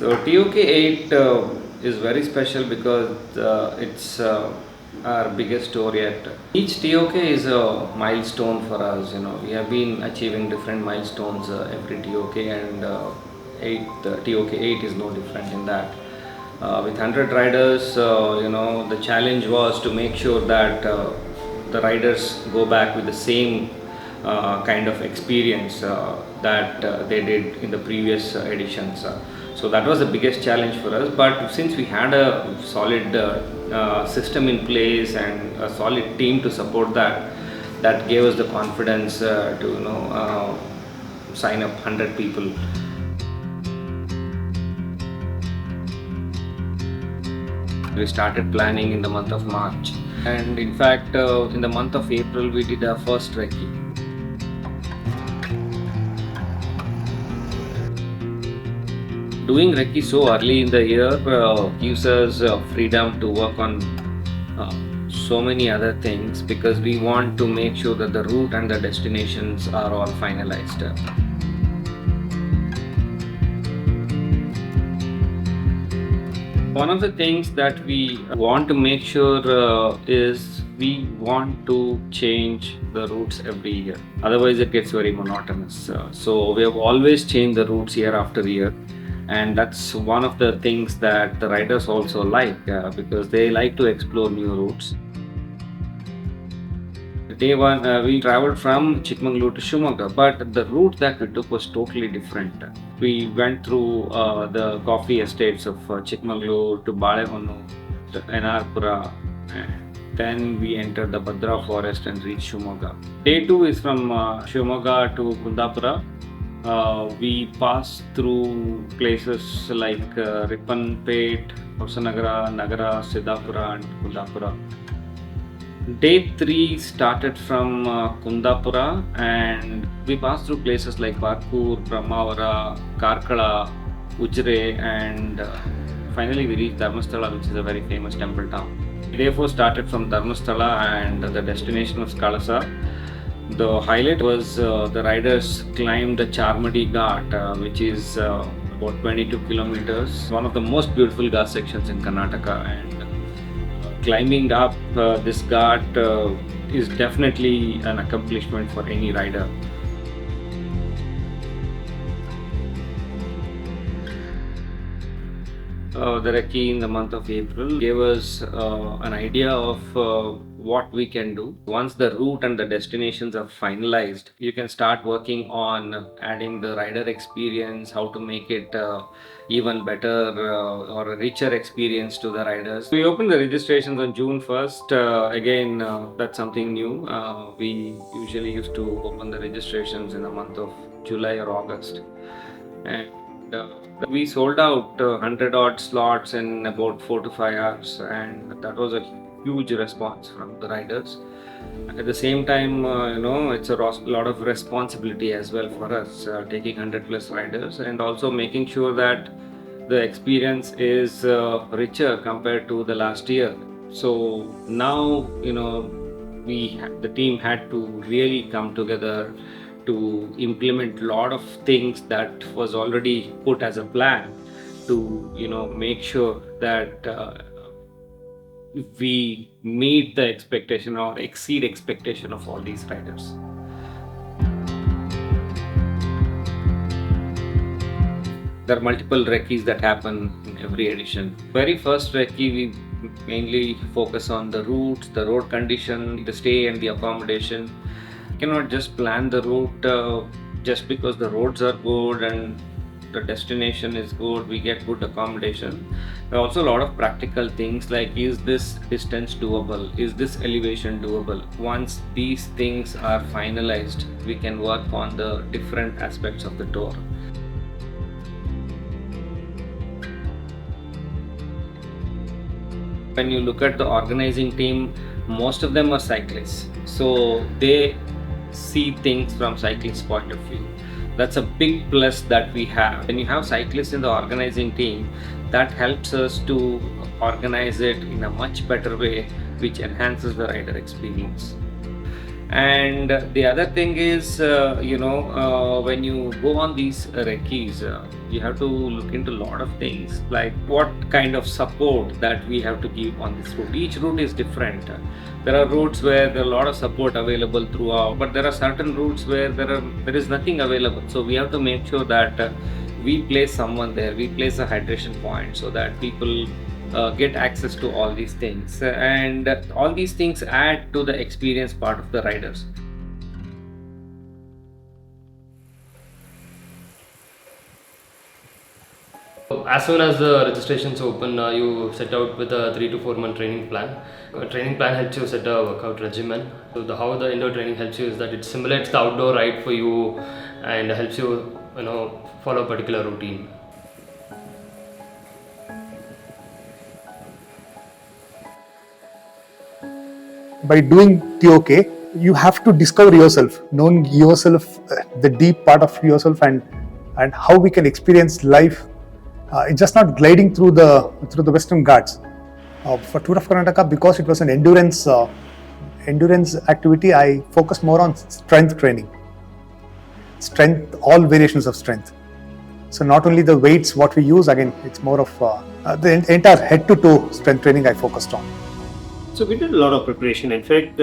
So TOK8 is very special because it's our biggest tour yet. Each TOK is a milestone for us. We have been achieving different milestones every TOK, and TOK8 is no different in that. With 100 riders, the challenge was to make sure that the riders go back with the same kind of experience that they did in the previous editions. So that was the biggest challenge for us. But since we had a solid system in place and a solid team to support that, that gave us the confidence to sign up 100 people. We started planning in the month of March, and in fact in the month of April we did our first recce. Doing recce so early in the year gives us freedom to work on so many other things, because we want to make sure that the route and the destinations are all finalized. One of the things that we want to make sure is we want to change the routes every year. Otherwise, it gets very monotonous. So we have always changed the routes year after year, and that's one of the things that the riders also like because they like to explore new routes. Day one, we traveled from Chikmagalur to Shimoga, but the route that we took was totally different. We went through the coffee estates of Chikmagalur to Balehonu, to Enarpura, and then we entered the Bhadra forest and reached Shimoga. Day 2 is from Shimoga to Kundapura. We passed through places like Rippanpet, Hosanagara, Nagara, Siddhapura and Kundapura. Day 3 started from Kundapura, and we passed through places like Barkur, Brahmavara, Karkala, Ujre, and finally we reached Dharmasthala, which is a very famous temple town. Day 4 started from Dharmasthala, and the destination was Kalasa. The highlight was the riders climbed the Charmadi Ghat, which is about 22 kilometers, one of the most beautiful ghat sections in Karnataka. And climbing up this ghat is definitely an accomplishment for any rider. The recce in the month of April gave us an idea of what we can do. Once the route and the destinations are finalized, you can start working on adding the rider experience, how to make it even better or a richer experience to the riders. We opened the registrations on June 1st. Again, that's something new. We usually used to open the registrations in the month of July or August. And we sold out 100 odd slots in about 4 to 5 hours, and that was a huge response from the riders. At the same time, it's a lot of responsibility as well for us, taking 100 plus riders and also making sure that the experience is richer compared to the last year. So now, the team had to really come together to implement a lot of things that was already put as a plan to make sure that we meet the expectation or exceed expectation of all these riders. There are multiple recce's that happen in every edition. Very first recce, we mainly focus on the routes, the road condition, the stay and the accommodation. You cannot just plan the route just because the roads are good and the destination is good, we get good accommodation. There are also a lot of practical things like, is this distance doable? Is this elevation doable? Once these things are finalized, we can work on the different aspects of the tour. When you look at the organizing team, most of them are cyclists. So they see things from cyclists' point of view. That's a big plus that we have. When you have cyclists in the organizing team, that helps us to organize it in a much better way, which enhances the rider experience. And the other thing is, when you go on these recce's, you have to look into a lot of things, like what kind of support that we have to give on this route. Each route is different. There are routes where there are a lot of support available throughout, but there are certain routes where there is nothing available. So we have to make sure that we place someone there, we place a hydration point so that people get access to all these things, and all these things add to the experience part of the riders. As soon as the registrations open, you set out with a 3 to 4 month training plan. A training plan helps you set a workout regimen. So how the indoor training helps you is that it simulates the outdoor ride for you and helps you, follow a particular routine. By doing TOK, you have to discover yourself, knowing yourself, the deep part of yourself, and how we can experience life. It's just not gliding through the Western Ghats. For Tour of Karnataka, because it was an endurance activity, I focused more on strength training. Strength, all variations of strength. So not only the weights what we use, again, it's more of the entire head to toe strength training I focused on. So we did a lot of preparation. In fact,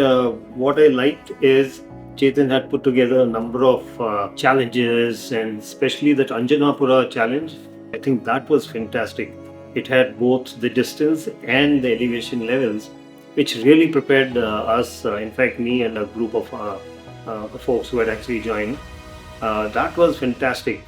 what I liked is Chetan had put together a number of challenges, and especially that Anjanapura challenge. I think that was fantastic. It had both the distance and the elevation levels, which really prepared us, in fact, me and a group of folks who had actually joined. That was fantastic.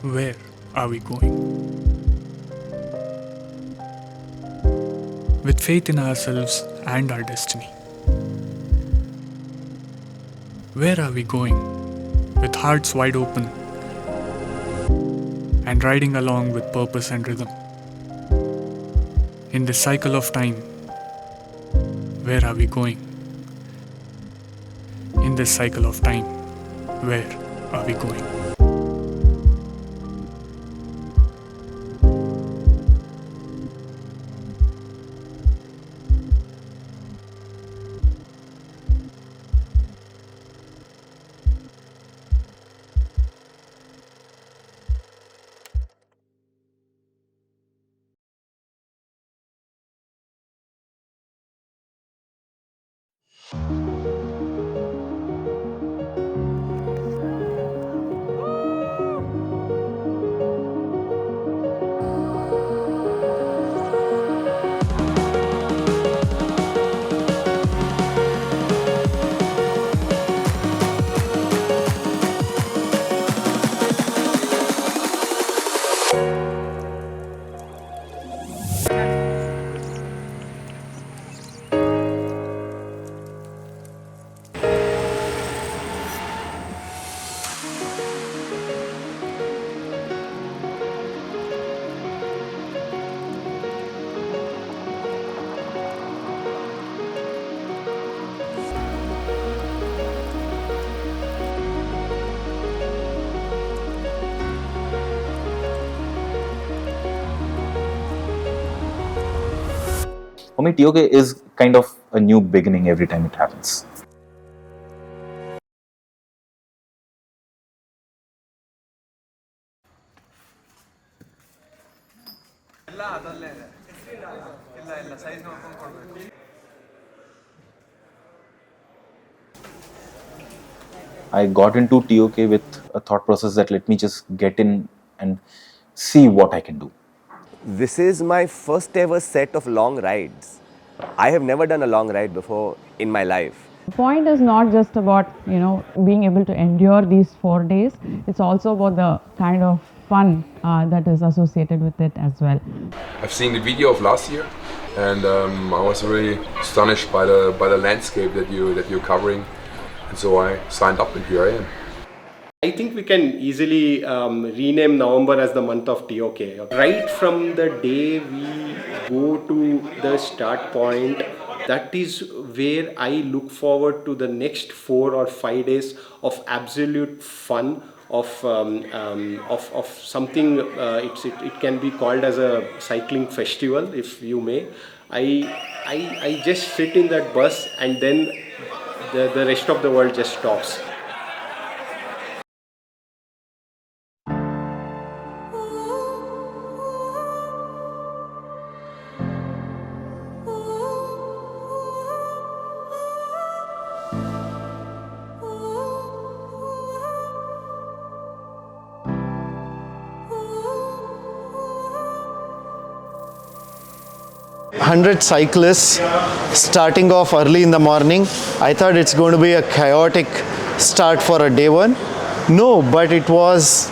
Where are we going? With faith in ourselves and our destiny. Where are we going? With hearts wide open and riding along with purpose and rhythm. In this cycle of time, where are we going? In this cycle of time, where are we going? For me, TOK is kind of a new beginning every time it happens. I got into TOK with a thought process that let me just get in and see what I can do. This is my first ever set of long rides. I have never done a long ride before in my life. The point is not just about, being able to endure these 4 days. It's also about the kind of fun that is associated with it as well. I've seen the video of last year, and I was really astonished by the landscape that you're covering, and so I signed up, and here I am. I think we can easily rename November as the month of TOK. Right from the day we go to the start point, that is where I look forward to the next 4 or 5 days of absolute fun, of something. It can be called as a cycling festival, if you may. I just sit in that bus, and then the rest of the world just stops. Hundred cyclists starting off early in the morning. I thought it's going to be a chaotic start for a day one. No, but it was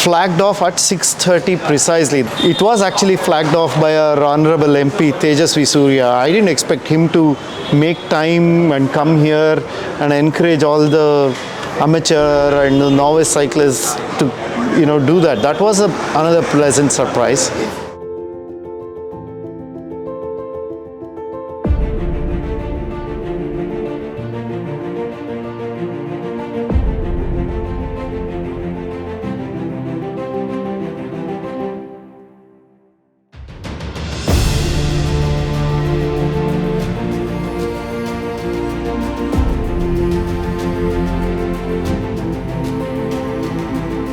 flagged off at 6:30 precisely. It was actually flagged off by our Honorable MP Tejasvi Surya. I didn't expect him to make time and come here and encourage all the amateur and the novice cyclists to do that. That was another pleasant surprise.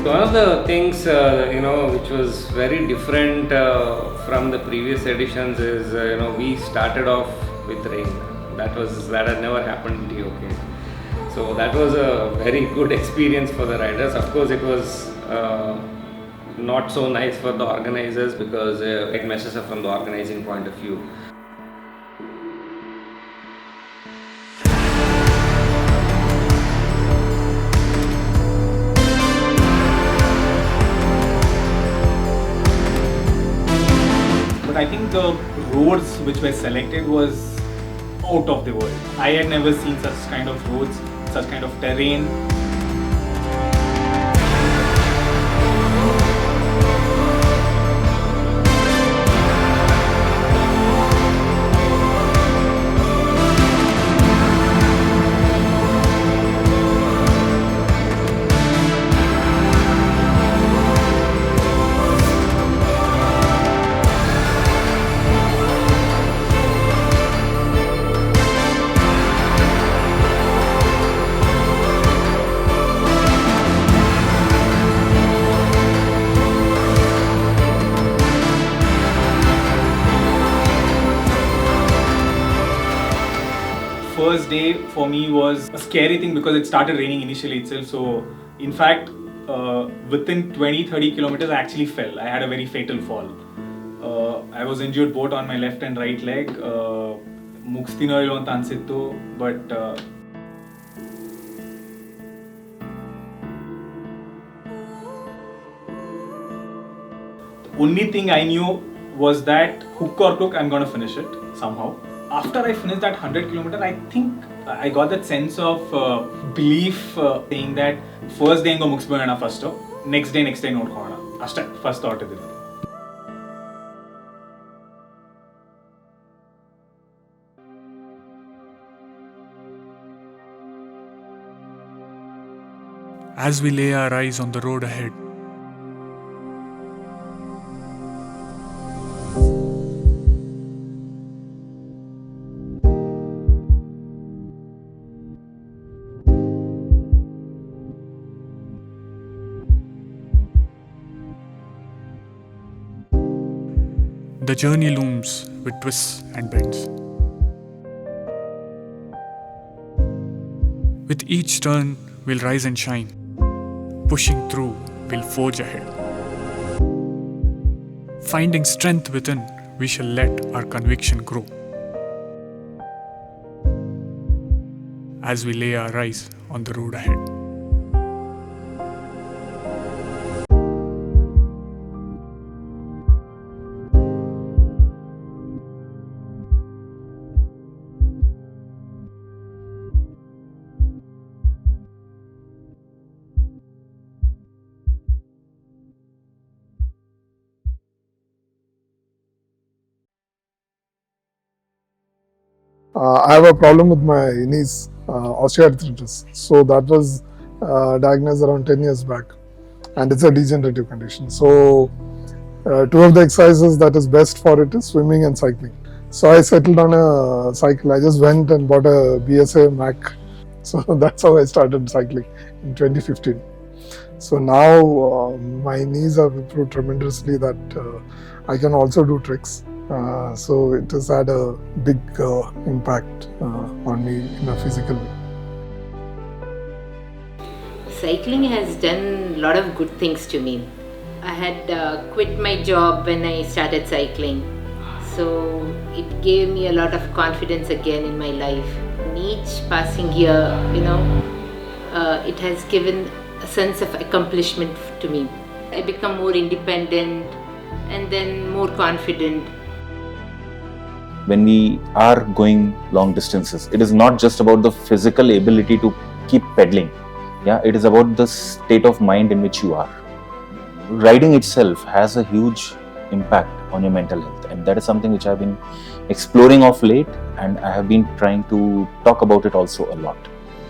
One of the things which was very different from the previous editions is we started off with rain. That had never happened in TOK. So that was a very good experience for the riders. Of course, it was not so nice for the organizers because it messes up from the organizing point of view. I think the roads which were selected was out of the world. I had never seen such kind of roads, such kind of terrain. First day for me was a scary thing because it started raining initially itself. So in fact, within 20-30 kilometers I actually fell. I had a very fatal fall. I was injured both on my left and right leg. Mugsthino illo anta ansittu, but the only thing I knew was that hook or crook I'm going to finish it somehow. After I finished that 100 kilometers, I think I got that sense of belief saying that first day ingo mugisboyana first, next day nodkoona. Ashte first thought ididu. As we lay our eyes on the road ahead, The journey looms with twists and bends. With each turn, we'll rise and shine. Pushing through, we'll forge ahead. Finding strength within, we shall let our conviction grow. As we lay our eyes on the road ahead. I have a problem with my knees, osteoarthritis. So that was diagnosed around 10 years back, and it's a degenerative condition. So two of the exercises that is best for it is swimming and cycling. So I settled on a cycle. I just went and bought a BSA Mac. So that's how I started cycling in 2015. So now my knees have improved tremendously that I can also do tricks. So it has had a big impact on me in a physical way. Cycling has done a lot of good things to me. I had quit my job when I started cycling. So it gave me a lot of confidence again in my life. In each passing year, it has given a sense of accomplishment to me. I become more independent and then more confident. When we are going long distances, it is not just about the physical ability to keep pedaling. Yeah, it is about the state of mind in which you are. Riding itself has a huge impact on your mental health, and that is something which I've been exploring of late, and I have been trying to talk about it also a lot.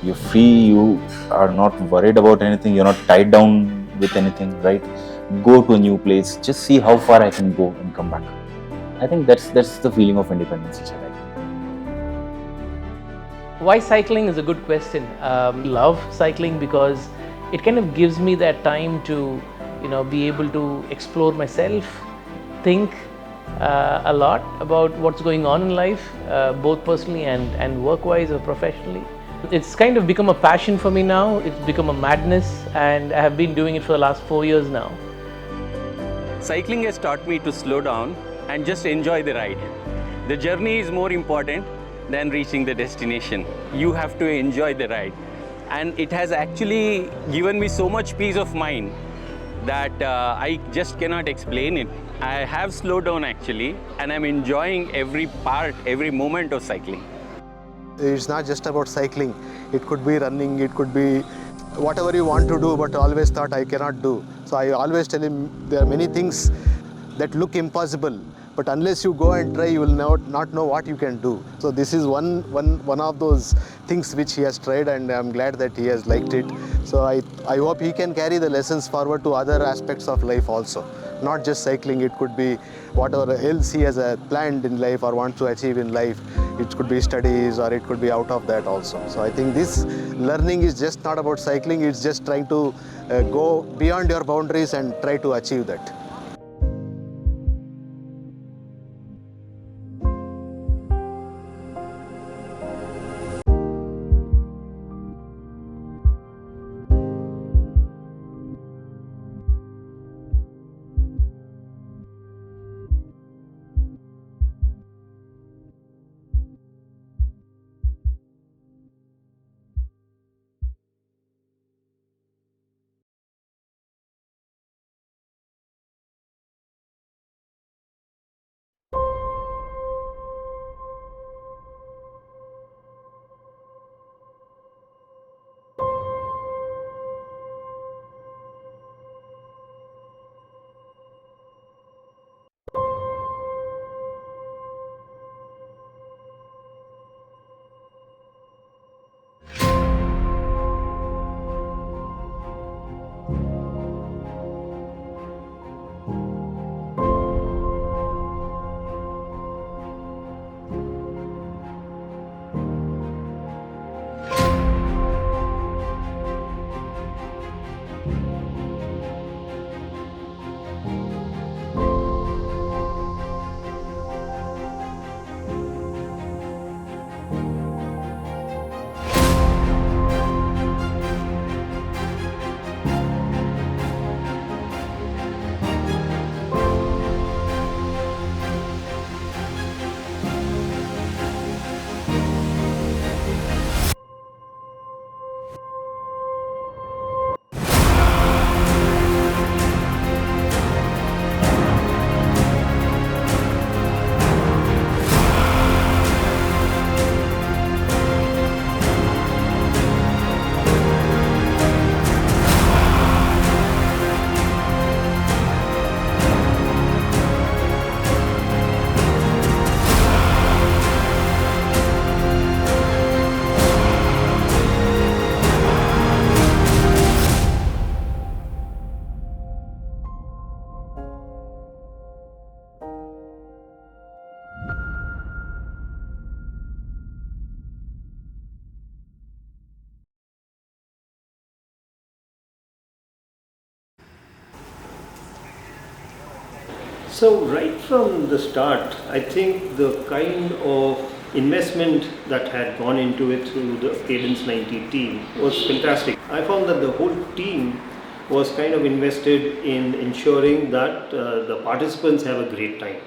You're free, you are not worried about anything, you're not tied down with anything, right? Go to a new place, just see how far I can go and come back. I think that's the feeling of independence which I like. Why cycling is a good question. Love cycling because it kind of gives me that time to be able to explore myself, think a lot about what's going on in life, both personally and work-wise or professionally. It's kind of become a passion for me now. It's become a madness, and I have been doing it for the last 4 years now. Cycling has taught me to slow down and just enjoy the ride. The journey is more important than reaching the destination. You have to enjoy the ride. And it has actually given me so much peace of mind that I just cannot explain it. I have slowed down actually, and I'm enjoying every part, every moment of cycling. It's not just about cycling. It could be running, it could be whatever you want to do, but always thought I cannot do. So I always tell him there are many things that look impossible, but unless you go and try, you will not know what you can do. So this is one of those things which he has tried, and I'm glad that he has liked it. So I hope he can carry the lessons forward to other aspects of life also. Not just cycling, it could be whatever else he has planned in life or wants to achieve in life. It could be studies, or it could be out of that also. So I think this learning is just not about cycling, it's just trying to go beyond your boundaries and try to achieve that. So right from the start, I think the kind of investment that had gone into it through the Cadence 90 team was fantastic. I found that the whole team was kind of invested in ensuring that the participants have a great time.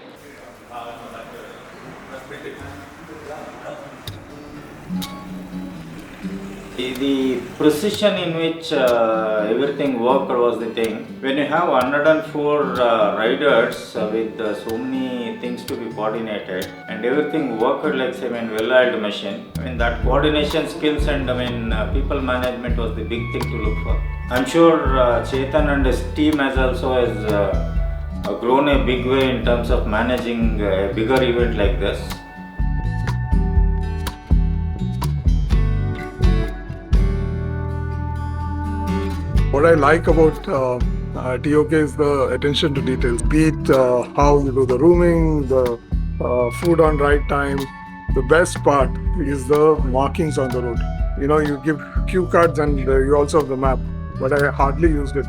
The precision in which everything worked was the thing. When you have 104 riders with so many things to be coordinated and everything worked like well-oiled machine, that coordination skills and people management was the big thing to look for. I'm sure Chetan and his team has grown a big way in terms of managing a bigger event like this. What I like about TOK is the attention to details, be it how you do the rooming, the food on right time. The best part is the markings on the road. You give cue cards and you also have the map, but I hardly used it.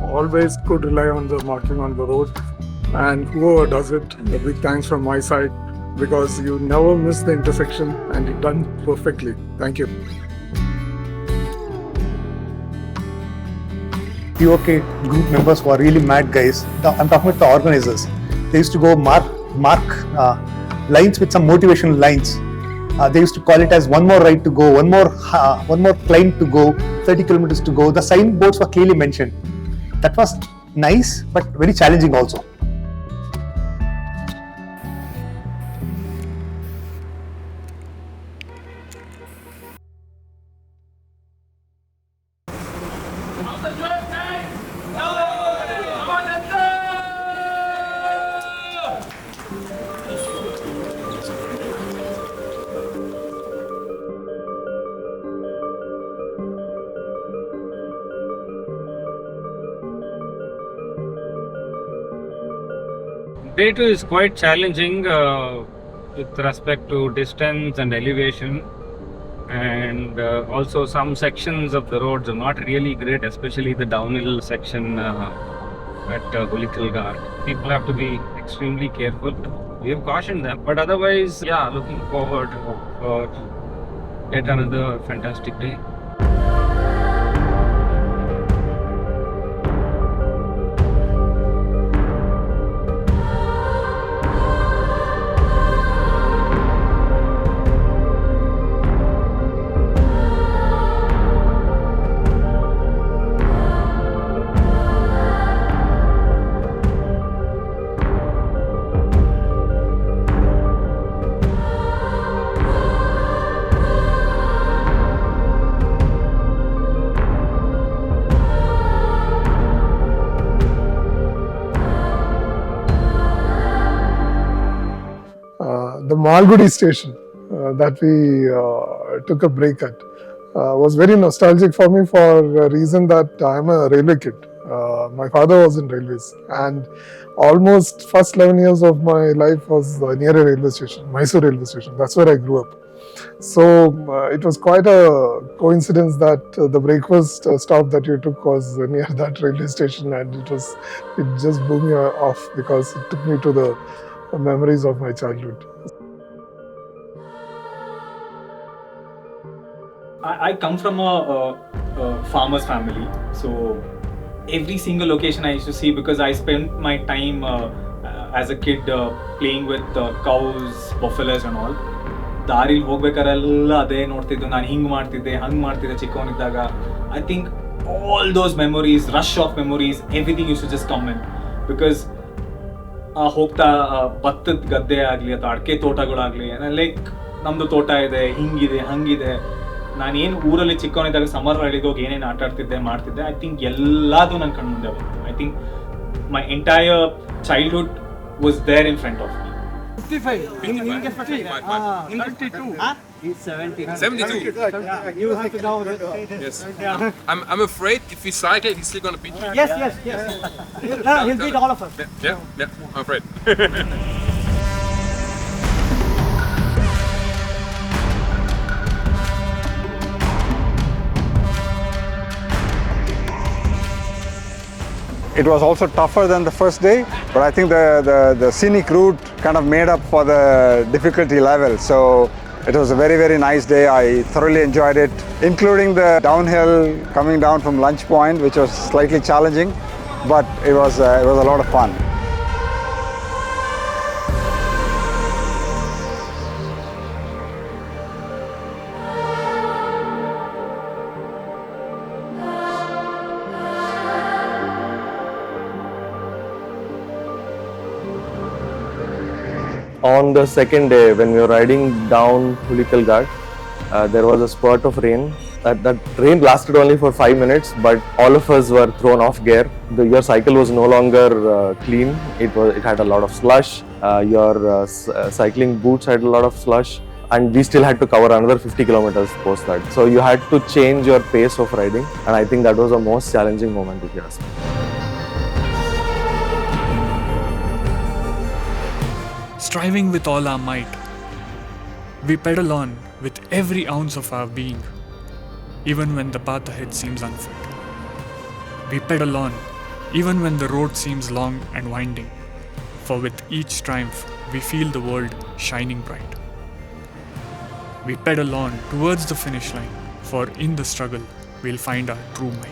Always could rely on the marking on the road, and whoever does it, a big thanks from my side, because you never miss the intersection and it's done perfectly. Thank you. TOK group members were really mad guys. I'm talking about the organizers. They used to go mark lines with some motivational lines. They used to call it as one more ride to go, one more climb to go, 30 kilometers to go. The signboards were clearly mentioned. That was nice, but very challenging also. Day 2 is quite challenging with respect to distance and elevation, and also some sections of the roads are not really great, especially the downhill section at Hulikal Ghat. People have to be extremely careful. We have cautioned them, but otherwise, yeah, looking forward for yet another fantastic day. The Malgudi station that we took a break at was very nostalgic for me for a reason that I'm a railway kid. My father was in railways, and almost first 11 years of my life was near a railway station, Mysore railway station. That's where I grew up. So it was quite a coincidence that the breakfast stop that you took was near that railway station, and it just blew me off because it took me to the memories of my childhood. I come from a farmer's family, so every single location I used to see, because I spent my time as a kid playing with cows, buffaloes and all. ದಾರಿಲಿ ಹೋಗ್ಬೇಕಾರೆಲ್ಲ ಅದೇ ನೋಡ್ತಿದ್ದು, ನಾನು ಹಿಂಗೆ ಮಾಡ್ತಿದ್ದೆ ಚಿಕ್ಕವನಿದ್ದಾಗ. I think all those memories, rush of memories, everything used to just come in, because ಹೋಗ್ತಾ ಭತ್ತದ ಗದ್ದೆ ಆಗಲಿ ಅಥವಾ ಅಡಿಕೆ ತೋಟಗಳಾಗಲಿ, ಲೈಕ್ ನಮ್ಮದು ತೋಟ ಇದೆ, ಹಿಂಗಿದೆ ಹಂಗಿದೆ. ನಾನೇನು ಊರಲ್ಲಿ ಚಿಕ್ಕವನಿದ್ದಾಗ ಸಮರ್ ರೈಡಿಗೆ ಹೋಗಿ ಏನೇನು ಆಟ ಆಡ್ತಿದ್ದೆ ಮಾಡ್ತಿದ್ದೆ, ಐ ಥಿಂಕ್ ಎಲ್ಲದೂ ನನ್ನ ಕಣ್ಣು ಮುಂದೆ ಬಂತು. I think my entire childhood was there in front of me. 55. In 52. He's 70. 72. You have to down it. Yes. I'm afraid if we cycle, he's still going to beat me. Yes. He'll beat all of us. Yeah, I'm afraid. It was also tougher than the first day, but I think the scenic route kind of made up for the difficulty level. So it was a very, very nice day. I thoroughly enjoyed it, including the downhill coming down from Lunch Point, which was slightly challenging, but it was a lot of fun. On the second day, when we were riding down Hulikal Ghat, there was a spurt of rain. That rain lasted only for 5 minutes, but all of us were thrown off gear. Your cycle was no longer clean. It had a lot of slush. Your cycling boots had a lot of slush, and we still had to cover another 50 kilometers post that. So you had to change your pace of riding, and I think that was the most challenging moment, if you ask me. Striving with all our might, we pedal on with every ounce of our being, even when the path ahead seems unfit. We pedal on, even when the road seems long and winding, for with each triumph, we feel the world shining bright. We pedal on towards the finish line, for in the struggle, we'll find our true might.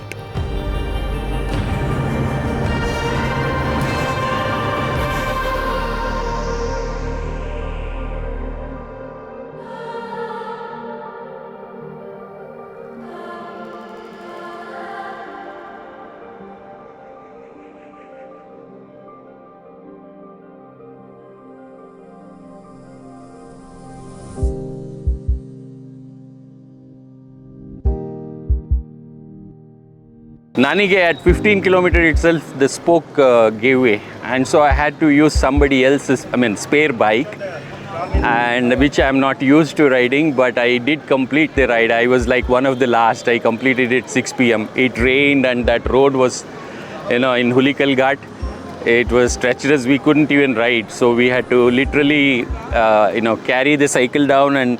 Nanige at 15 kilometers itself, the spoke gave way, and so I had to use somebody else's, spare bike, and which I'm not used to riding, but I did complete the ride. I was like one of the last. I completed it 6 p.m. It rained, and that road was, in Hulikal Ghat, it was treacherous. We couldn't even ride, so we had to literally, carry the cycle down, and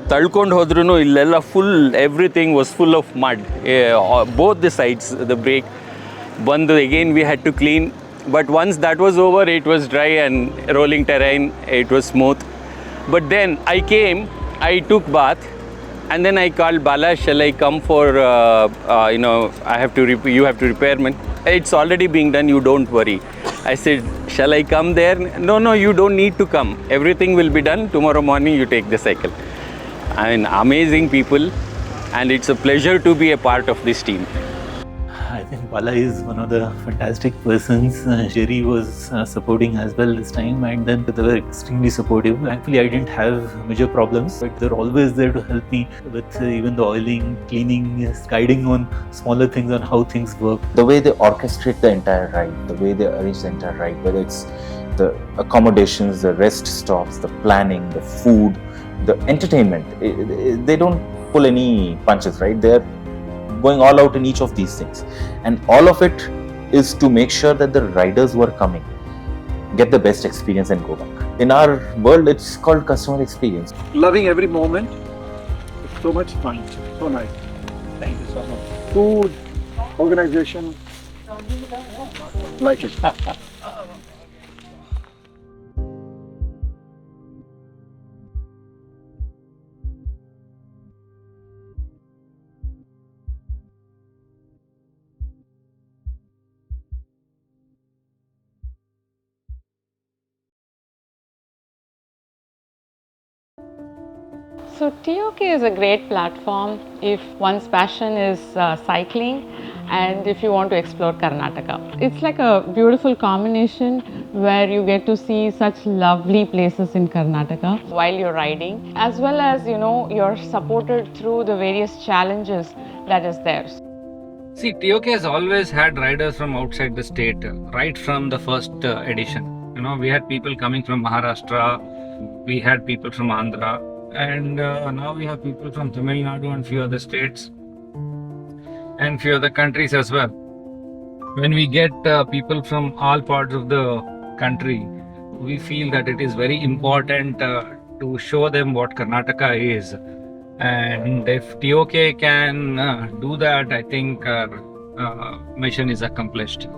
talkond hodruno illella full, everything was full of mud. Both the sides, the brake bandu again we had to clean. But once that was over, it was dry and rolling terrain. It was smooth. But then I came, I took bath, and then I called Bala, shall I come for, I have to, you have to repair me. It's already being done, you don't worry. I said, shall I come there? No, you don't need to come. Everything will be done. Tomorrow morning you take the cycle. Amazing people, and it's a pleasure to be a part of this team. I think Bala is one of the fantastic persons. Jerry was supporting as well this time, and then they were extremely supportive. Actually, I didn't have major problems, but they're always there to help me with even the oiling, cleaning, guiding on smaller things, on how things work. The way they orchestrate the entire ride, the way they arrange the entire ride, whether it's the accommodations, the rest stops, the planning, the food, the entertainment, they don't pull any punches, right? They're going all out in each of these things, and all of it is to make sure that the riders who are coming get the best experience and go back. In our world, it's called customer experience. Loving every moment. It's so much fun, so nice. Thank you so much. Food, organization, like it. So TOK is a great platform if one's passion is cycling and if you want to explore Karnataka. It's like a beautiful combination where you get to see such lovely places in Karnataka while you're riding, as well as you're supported through the various challenges that is there. See, TOK has always had riders from outside the state, right from the first edition. We had people coming from Maharashtra, we had people from Andhra, and now we have people from Tamil Nadu and few other states and few other countries as well. When we get people from all parts of the country, we feel that it is very important to show them what Karnataka is. And if TOK can do that, I think our mission is accomplished.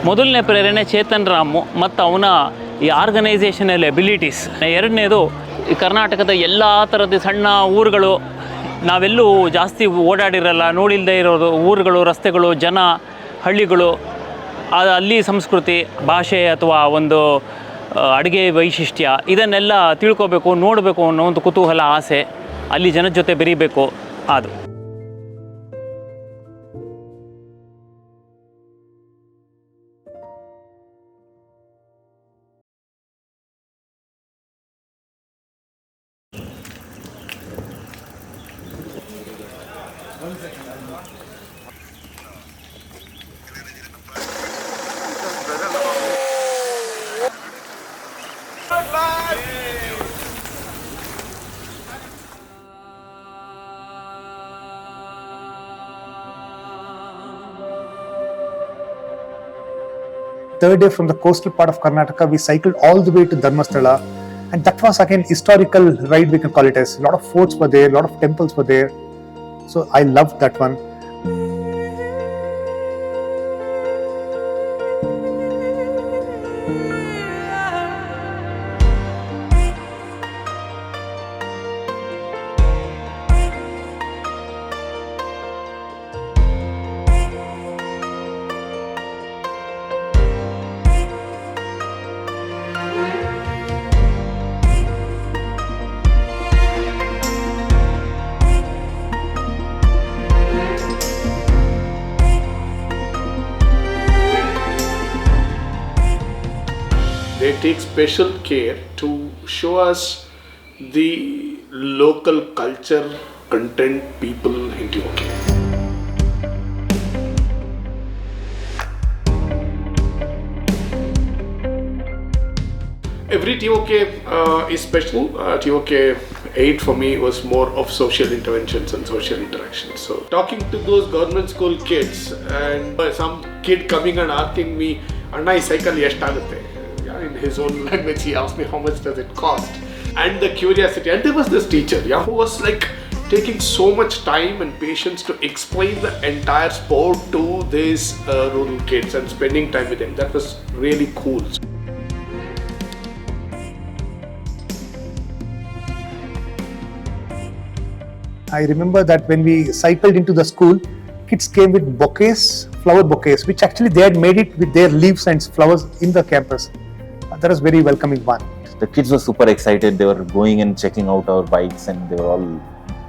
ಮೊದಲನೇ ಪ್ರೇರಣೆ ಚೇತನ್ ರಾಮು ಮತ್ತು ಅವನ ಈ organisational abilities. ಎರಡನೇದು ಈ ಕರ್ನಾಟಕದ ಎಲ್ಲ ಥರದ ಸಣ್ಣ ಊರುಗಳು, ನಾವೆಲ್ಲೂ ಜಾಸ್ತಿ ಓಡಾಡಿರಲ್ಲ, ನೋಡಿಲ್ಲದೆ ಇರೋದು ಊರುಗಳು, ರಸ್ತೆಗಳು, ಜನ, ಹಳ್ಳಿಗಳು, ಅಲ್ಲಿ ಸಂಸ್ಕೃತಿ, ಭಾಷೆ ಅಥವಾ ಒಂದು ಅಡುಗೆ ವೈಶಿಷ್ಟ್ಯ, ಇದನ್ನೆಲ್ಲ ತಿಳ್ಕೊಬೇಕು, ನೋಡಬೇಕು ಅನ್ನೋ ಒಂದು ಕುತೂಹಲ, ಆಸೆ, ಅಲ್ಲಿ ಜನದ ಜೊತೆ ಬೆರೀಬೇಕು. ಅದು Third day from the coastal part of Karnataka, we cycled all the way to Dharmasthala, and that was again historical ride, we can call it as. A lot of forts were there, a lot of temples were there, so I loved that one. They take special care to show us the local culture, content, people in TOK. Every TOK is special. TOK8 for me was more of social interventions and social interactions. So talking to those government school kids and some kid coming and asking me, "Anna, is cycle eshtagutte?" In his own language, he asked me how much does it cost, and the curiosity. And there was this teacher, who was like taking so much time and patience to explain the entire sport to these rural kids and spending time with them. That was really cool. I remember that when we cycled into the school, kids came with bouquets, flower bouquets, which actually they had made it with their leaves and flowers in the campus. That was very welcoming one. The kids were super excited. They were going and checking out our bikes, and they were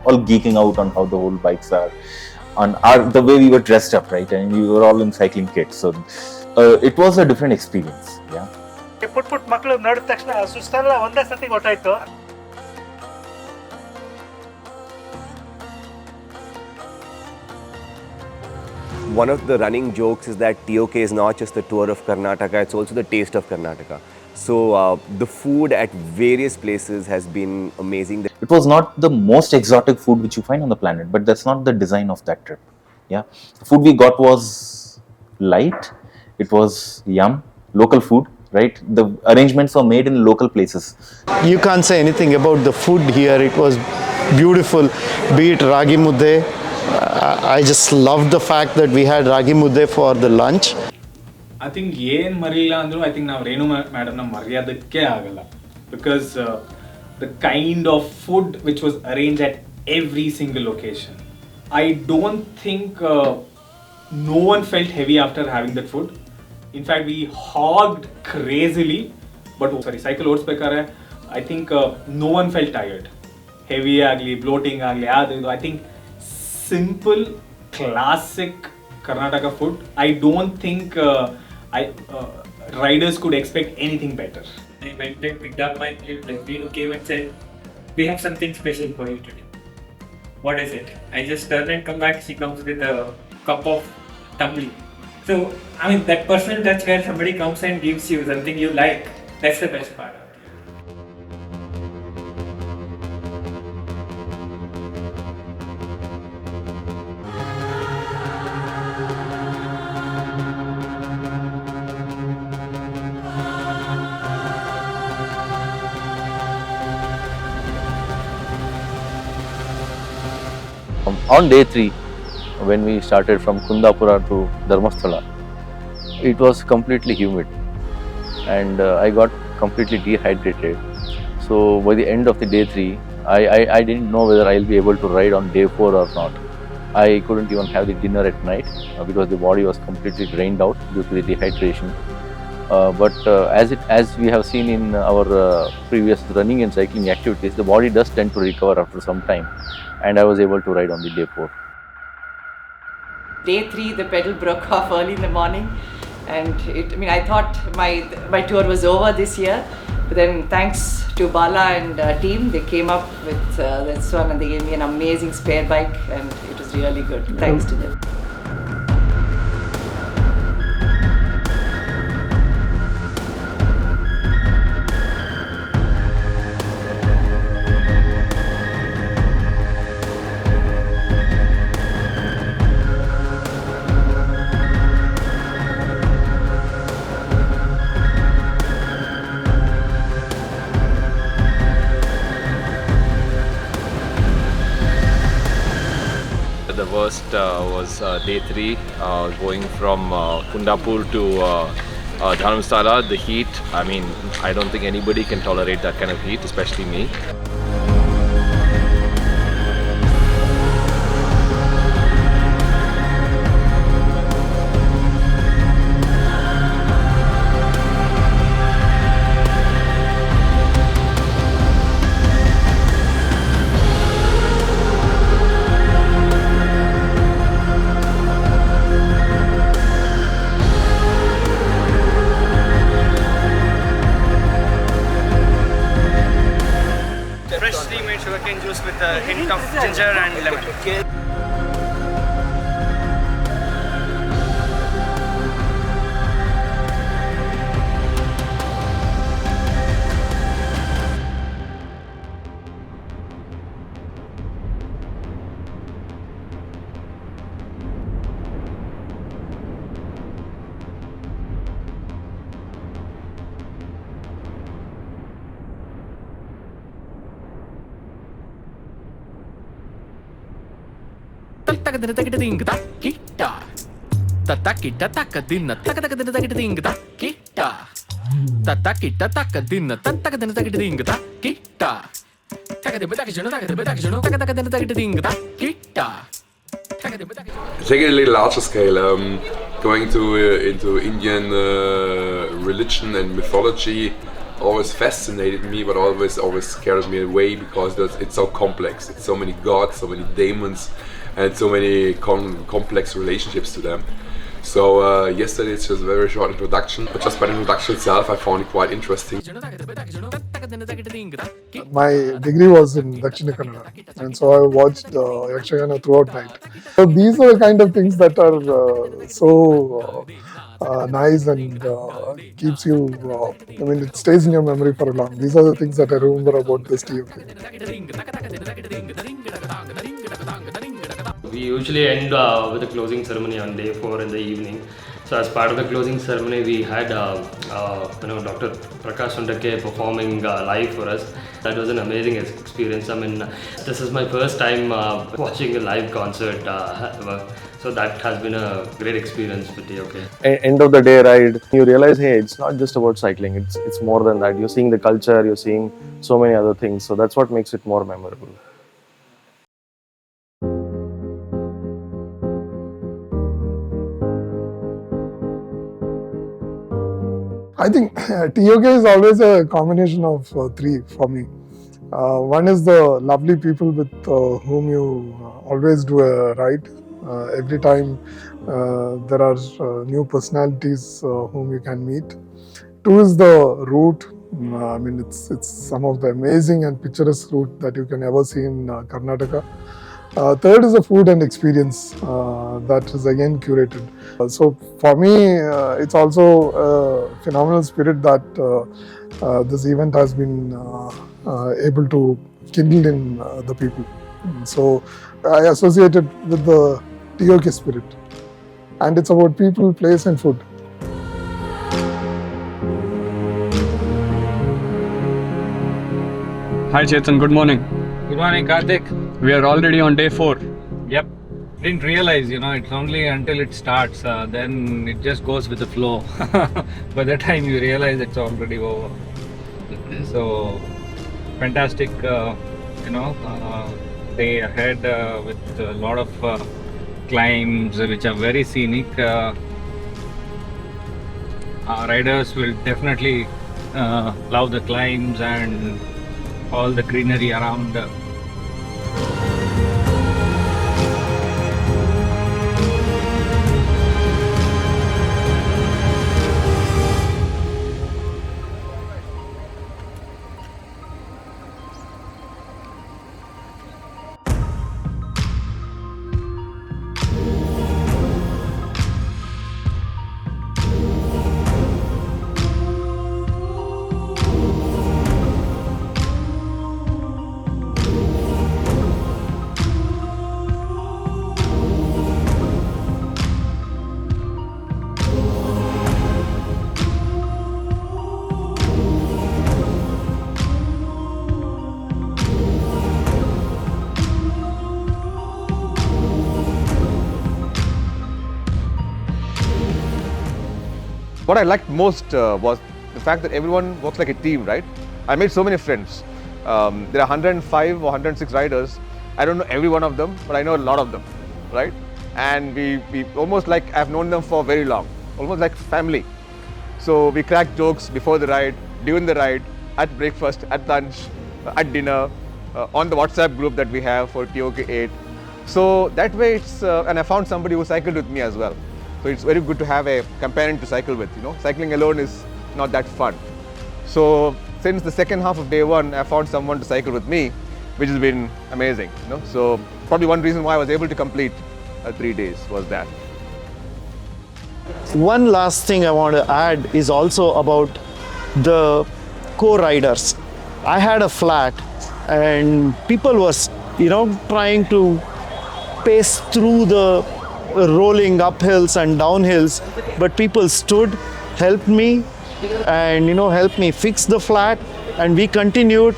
all geeking out on how the whole bikes are, on the way we were dressed up, right? And we were all in cycling kits, so it was a different experience. Yeah. ಪುಟ್ ಮಕ್ಕಳು ನೋಡಿದ ತಕ್ಷಣ ಸುಸ್ತೆಲ್ಲ ಒಂದೇ ಸತಿ ಗೊತ್ತಾಯ್ತು. One of the running jokes is that TOK is not just the tour of Karnataka, it's also the taste of Karnataka. So the food at various places has been amazing. It was not the most exotic food which you find on the planet, but that's not the design of that trip. Yeah, the food we got was light, it was yum, local food, right? The arrangements were made in local places. You can't say anything about the food here. It was beautiful, be it ragi mudde. I just loved the fact that we had ragi mudde for the lunch. I think ಏನು ಮರಿಲ್ಲ ಅಂದರೂ I think ನಾವು ರೇಣು ಮೇಡಮ್ನ ಮರೆಯೋದಕ್ಕೆ ಆಗಲ್ಲ, because the kind of food which was arranged at every single location. I don't think no one felt heavy after having that food. In fact, we hogged crazily, but cycle ಓಡಿಸ್ಬೇಕಾದ್ರೆ I think no one felt tired. Heavy ಆಗಲಿ, bloating ಆಗಲಿ, I think simple, classic Karnataka food. I don't think riders could expect anything better. I went and picked up my plate. Like Vinu came and said, "We have something special for you today." What is it? I just turn and come back. She comes with a cup of tumbly. So I mean, that personal touch where somebody comes and gives you something you like. That's the best part. On day 3, when we started from Kundapura to Dharmasthala, it was completely humid, and I got completely dehydrated. So by the end of the day 3, I didn't know whether I'll be able to ride on day 4 or not. I couldn't even have the dinner at night because the body was completely drained out due to the dehydration. But as we have seen in our previous running and cycling activities, the body does tend to recover after some time, and I was able to ride on the day 4. Day 3, the pedal broke off early in the morning, and I thought my tour was over this year, but then thanks to Bala and team, they came up with this one and they gave me an amazing spare bike, and it was really good. Thanks to them. The worst was day 3, going from Kundapur to Dharamsala. The heat, I don't think anybody can tolerate that kind of heat, especially me. Freshly made sugarcane juice with a hint of ginger and lemon. Taking a little larger scale, going into Indian religion and mythology always fascinated me, but always scared me away because it's so complex. It's so many gods, so many demons, and so many complex relationships to them. So yesterday it's just a very short introduction, but just by the introduction itself I found it quite interesting. My degree was in Dakshina Kannada, and so I watched Yakshagana throughout night. So these are the kind of things that are so nice and keeps you, it stays in your memory for a long. These are the things that I remember about this TOK. We usually end with a closing ceremony on day 4 in the evening. So as part of the closing ceremony, we had Dr. Prakash Sundake performing live for us. That was an amazing experience. This is my first time watching a live concert ever. So that has been a great experience with TOK. End of the day ride, you realize, hey, it's not just about cycling. It's more than that. You're seeing the culture, you're seeing so many other things. So that's what makes it more memorable. I think TOK is always a combination of 3 for me. One is the lovely people with whom you always do a ride. Every time there are new personalities whom you can meet. 2 is the route. It's some of the amazing and picturesque route that you can ever see in Karnataka. 3rd is the food and experience that is again curated. So for me, it's also a phenomenal spirit that this event has been able to kindle in the people. So I associate it with the TOK spirit, and it's about people, place and food. Hi Chetan, good morning. Good morning, Karthik. We are already on day 4. Yep. Didn't realize, it's only until it starts, then it just goes with the flow. By the time you realize it's already over. So, fantastic, day ahead with a lot of climbs which are very scenic. Our riders will definitely love the climbs and all the greenery around. What I liked most was the fact that everyone works like a team, right? I made so many friends. There are 105 or 106 riders. I don't know every one of them, but I know a lot of them, right? And we almost like I've known them for very long, almost like family. So we crack jokes before the ride, during the ride, at breakfast, at lunch, at dinner, on the WhatsApp group that we have for TOK8. So that way it's, and I found somebody who cycled with me as well. So it's very good to have a companion to cycle with, Cycling alone is not that fun. So since the second half of day one, I found someone to cycle with me, which has been amazing, So probably one reason why I was able to complete 3 days was that. One last thing I want to add is also about the co-riders. I had a flat and people was, trying to pace through the rolling uphills and downhills, but people stood, helped me and helped me fix the flat, and we continued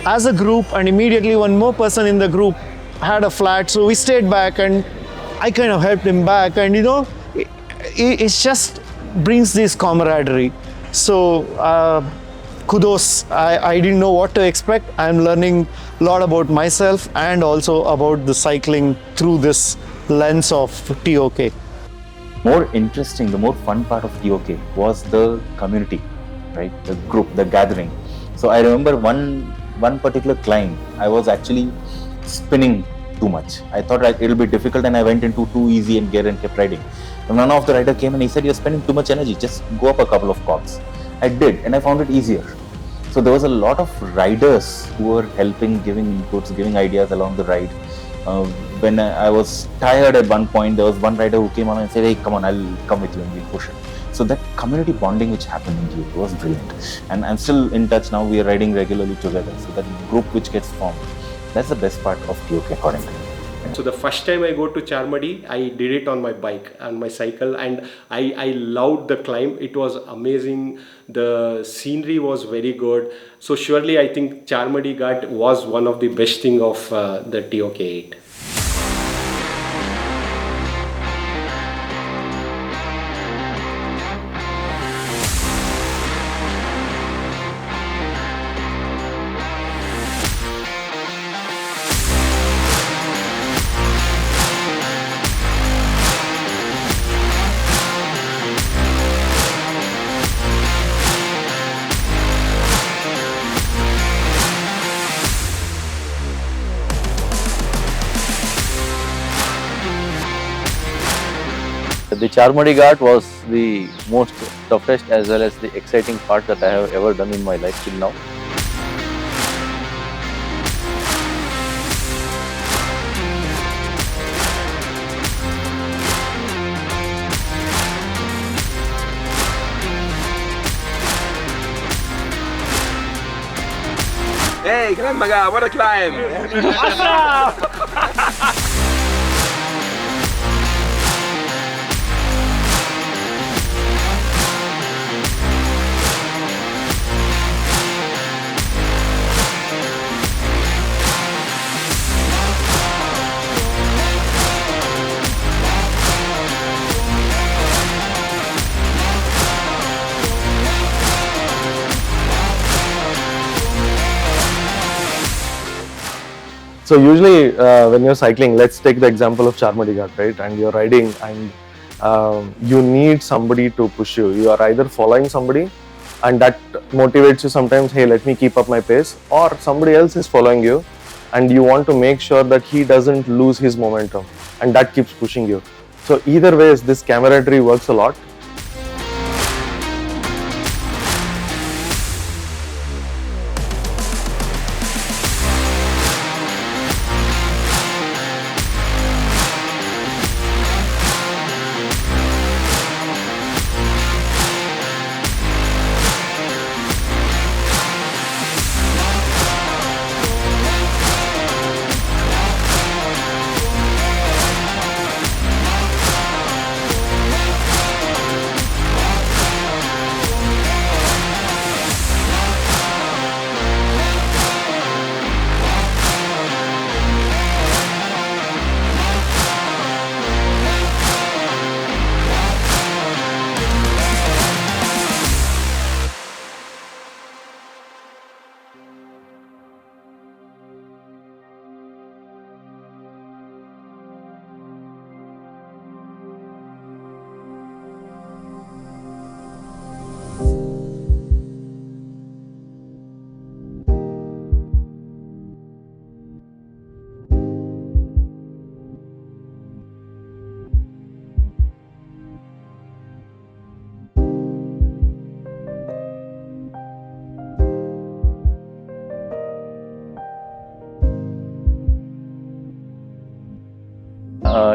as a group, and immediately one more person in the group had a flat, so we stayed back and I kind of helped him back, and it just brings this camaraderie. So kudos. I didn't know what to expect. I'm learning a lot about myself and also about the cycling through this lens of TOK. More interesting, the more fun part of TOK was the community, right? The group, the gathering. So I remember one particular climb, I was actually spinning too much. I thought it'll be difficult and I went into too easy and gear and kept riding. And one of the rider came and he said, "You're spending too much energy, just go up a couple of cogs." I did, and I found it easier. So there was a lot of riders who were helping, giving inputs, giving ideas along the ride. When I was tired at one point, there was one rider who came on and said, "Hey, come on, I'll come with you and we'll push it." So that community bonding which happened in you was brilliant. And I'm still in touch now, we are riding regularly together. So that group which gets formed, that's the best part of TOK according to me. So the first time I go to Charmadi, I did it on my bike, on my cycle, and I loved the climb. It was amazing. The scenery was very good. So surely I think Charmadi Ghat was one of the best thing of the TOK8. The Charmadi Ghat was the most toughest as well as the exciting part that I have ever done in my life till now. Hey, Grandmaga, what a climb! So usually when you're cycling, let's take the example of Charmadi Ghat, right? And you're riding and you need somebody to push you. You are either following somebody and that motivates you sometimes, hey, let me keep up my pace, or somebody else is following you and you want to make sure that he doesn't lose his momentum and that keeps pushing you. So either ways, this camaraderie works a lot.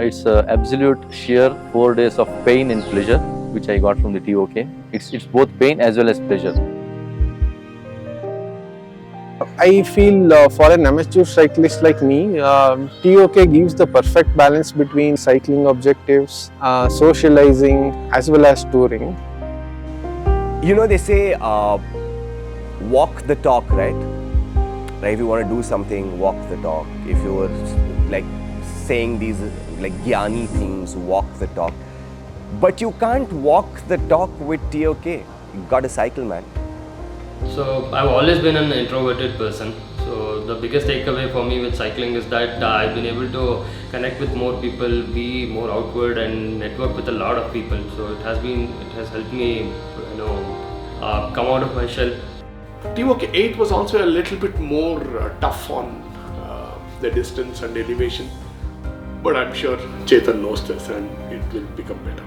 It's absolute sheer 4 days of pain and pleasure, which I got from the TOK. It's both pain as well as pleasure. I feel for an amateur cyclist like me, TOK gives the perfect balance between cycling objectives, socializing as well as touring. You know, they say walk the talk, right? Right? If you want to do something, walk the talk. If you were like saying these like gyani things, walk the talk. But you can't walk the talk with TOK. You got to cycle, man. So I've always been an introverted person. So the biggest takeaway for me with cycling is that I've been able to connect with more people, be more outward, and network with a lot of people. So it has helped me, come out of my shell. TOK8 was also a little bit more tough on the distance and elevation, but I'm sure Chetan knows this and it will become better.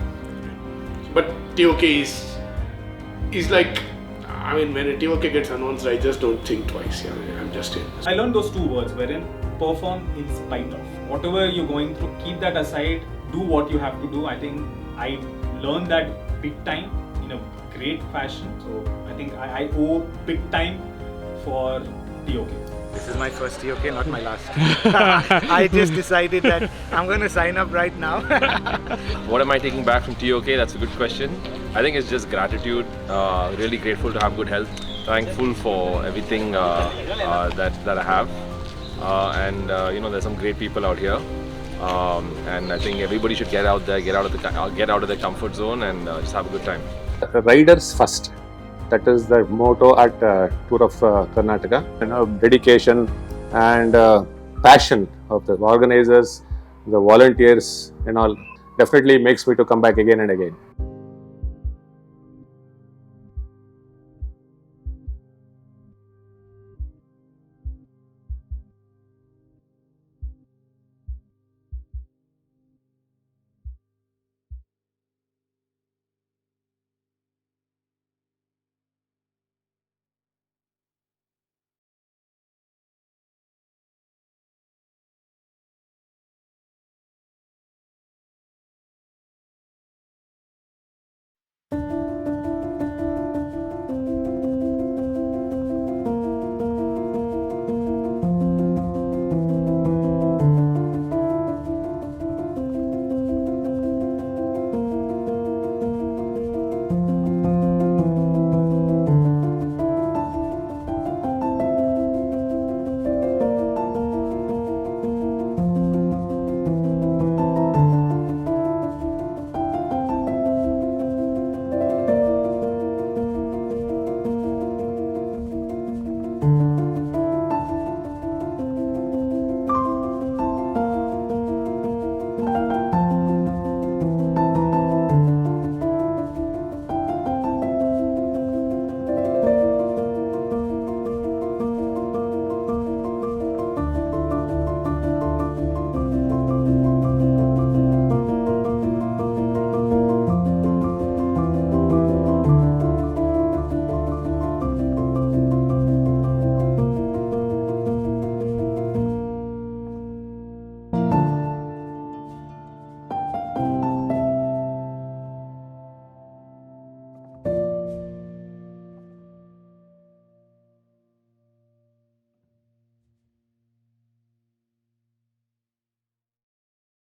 But TOK is like, I mean, when a TOK gets announced, I just don't think twice. Yeah, I'm just in. I learned those two words, wherein perform in spite of. Whatever you're going through, keep that aside, do what you have to do. I think I learned that big time in a great fashion. So I think I owe big time for TOK. This is my first TOK, not my last. I just decided that I'm going to sign up right now. What am I taking back from TOK? That's a good question. I think it's just gratitude. Really grateful to have good health. Thankful for everything that I have. There's some great people out here. And I think everybody should get out there, get out of their comfort zone, and just have a good time. Riders first. That is the motto at Tour of Karnataka. Dedication and passion of the organizers, the volunteers, and all definitely makes me to come back again and again.